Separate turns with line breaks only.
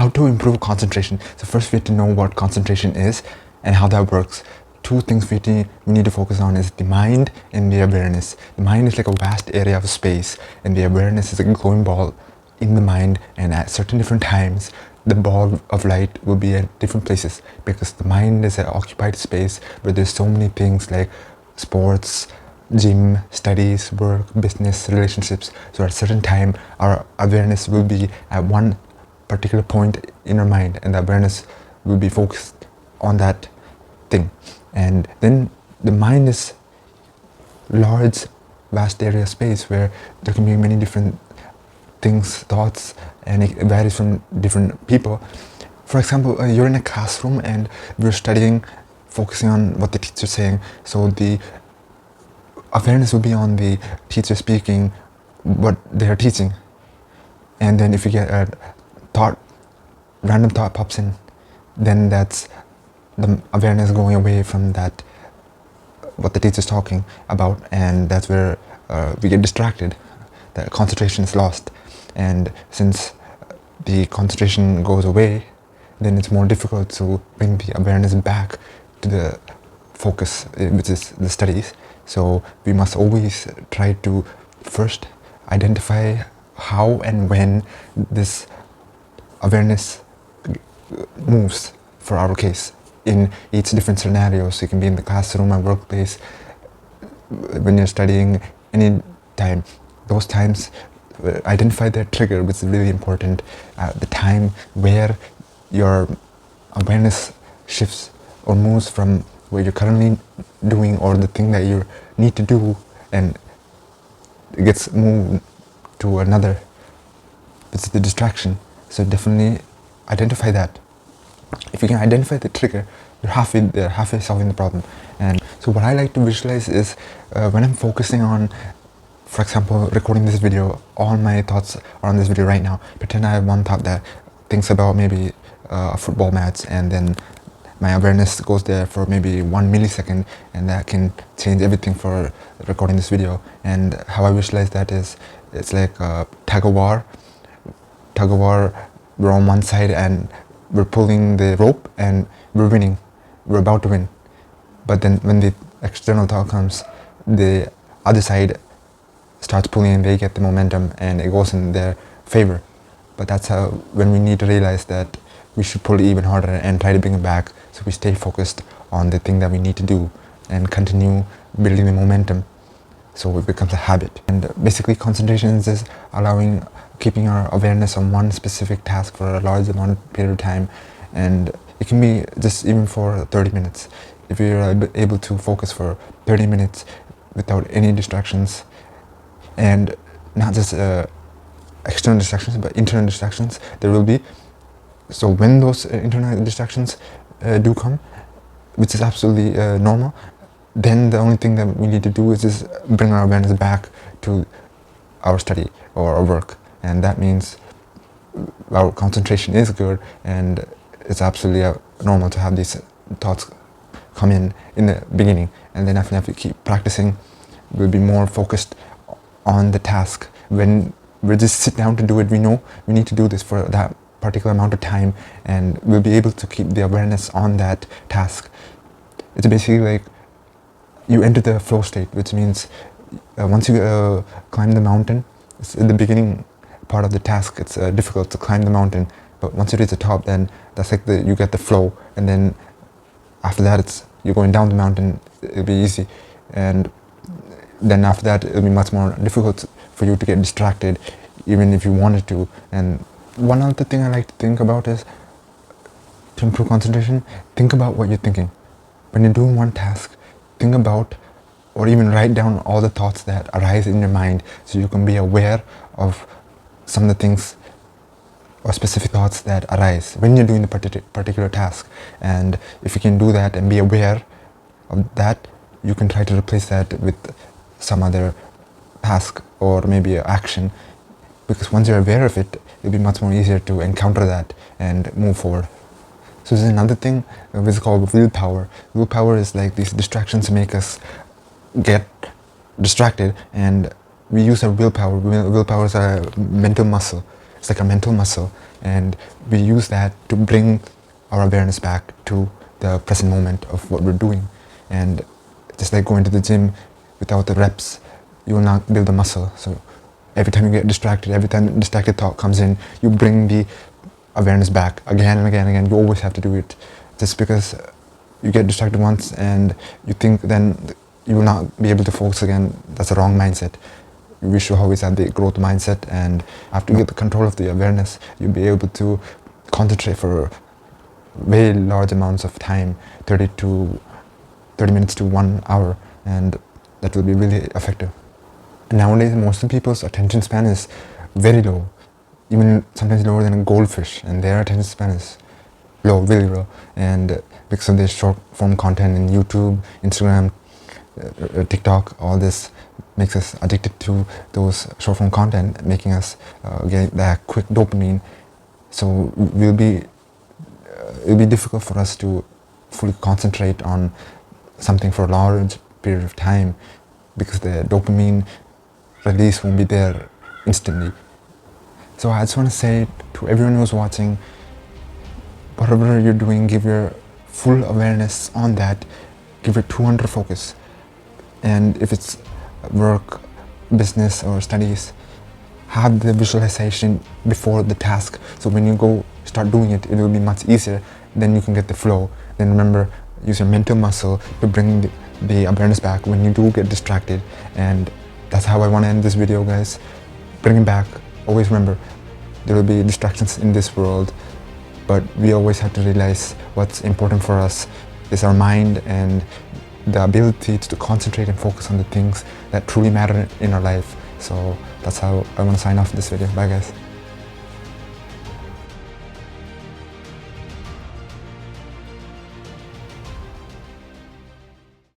how to improve concentration. So first we have to know what concentration is and how that works. Two things we need to focus on is the mind and the awareness. The mind is like a vast area of space, and the awareness is a glowing ball in the mind, and at certain different times the ball of light will be at different places, because the mind is an occupied space where there's so many things like sports, gym, studies, work, business, relationships. So at a certain time our awareness will be at one particular point in our mind, and the awareness will be focused on that thing. And then the mind is large, vast area of space where there can be many different things, thoughts, and it varies from different people. For example, you're in a classroom and we're studying, focusing on what the teacher's saying. So the awareness will be on the teacher speaking what they are teaching. And then if you get a random thought pops in, then that's the awareness going away from that, what the teacher's talking about, and that's where we get distracted. The concentration is lost, and since the concentration goes away, then it's more difficult to bring the awareness back to the focus, which is the studies. So we must always try to first identify how and when this awareness moves for our case in each different scenarios. It can be in the classroom or workplace, when you're studying, any time. Those times, identify their trigger, which is really important. The time where your awareness shifts or moves from what you're currently doing or the thing that you need to do, and it gets moved to another. It's the distraction. So definitely identify that. If you can identify the trigger, you're halfway solving the problem. And so what I like to visualize is when I'm focusing on, for example, recording this video, all my thoughts are on this video right now. Pretend I have one thought that thinks about maybe a football match, and then my awareness goes there for maybe 1 millisecond, and that can change everything for recording this video. And how I visualize that is, it's like a tug of war. We're on one side and we're pulling the rope and we're winning. We're about to win. But then when the external thought comes, the other side starts pulling and they get the momentum and it goes in their favor. But that's how, when we need to realize that we should pull even harder and try to bring it back, so we stay focused on the thing that we need to do and continue building the momentum, so it becomes a habit. And basically concentration is just keeping our awareness on one specific task for a large amount of period of time, and it can be just even for 30 minutes. If you're able to focus for 30 minutes without any distractions, and not just external distractions but internal distractions, there will be. So when those internal distractions do come, which is absolutely normal, then the only thing that we need to do is just bring our awareness back to our study or our work. And that means our concentration is good, and it's absolutely normal to have these thoughts come in the beginning. And then after we keep practicing, we'll be more focused on the task. When we just sit down to do it, we know we need to do this for that particular amount of time, and we'll be able to keep the awareness on that task. It's basically like you enter the flow state, which means once you climb the mountain, it's in the beginning part of the task, it's difficult to climb the mountain, but once you reach the top, then that's like you get the flow, and then after that you're going down the mountain, it'll be easy, and then after that it'll be much more difficult for you to get distracted even if you wanted to. And one other thing I like to think about is, to improve concentration, think about what you're thinking. When you're doing one task, think about or even write down all the thoughts that arise in your mind, so you can be aware of some of the things or specific thoughts that arise when you're doing the particular task. And if you can do that and be aware of that, you can try to replace that with some other task or maybe an action, because once you're aware of it, it'll be much more easier to encounter that and move forward. So there's another thing which is called willpower. Willpower is like these distractions make us get distracted, and we use our willpower. Willpower is a mental muscle. It's like a mental muscle, and we use that to bring our awareness back to the present moment of what we're doing. And just like going to the gym, without the reps, you will not build the muscle. So every time you get distracted, every time a distracted thought comes in, you bring the awareness back again and again and again. You always have to do it. Just because you get distracted once and you think then you will not be able to focus again, that's a wrong mindset. We should always have the growth mindset, and after you get the control of the awareness, you'll be able to concentrate for very large amounts of time, 30 minutes to 1 hour, and that will be really effective. Nowadays, most of the people's attention span is very low, even sometimes lower than a goldfish, and their attention span is low, really low. And because of the short form content in YouTube, Instagram, TikTok, all this makes us addicted to those short form content, making us get that quick dopamine. So it'll be difficult for us to fully concentrate on something for a large period of time, because the dopamine release won't be there instantly. So I just want to say to everyone who's watching, whatever you're doing, give your full awareness on that, give your 200 focus. And if it's work, business or studies, have the visualization before the task, so when you go start doing it, it will be much easier. Then you can get the flow. Then remember, use your mental muscle to bring the awareness back when you do get distracted. And that's how I want to end this video, guys. Bring it back. Always remember, there will be distractions in this world, but we always have to realize what's important for us is our mind and the ability to concentrate and focus on the things that truly matter in our life. So that's how I want to sign off this video. Bye, guys.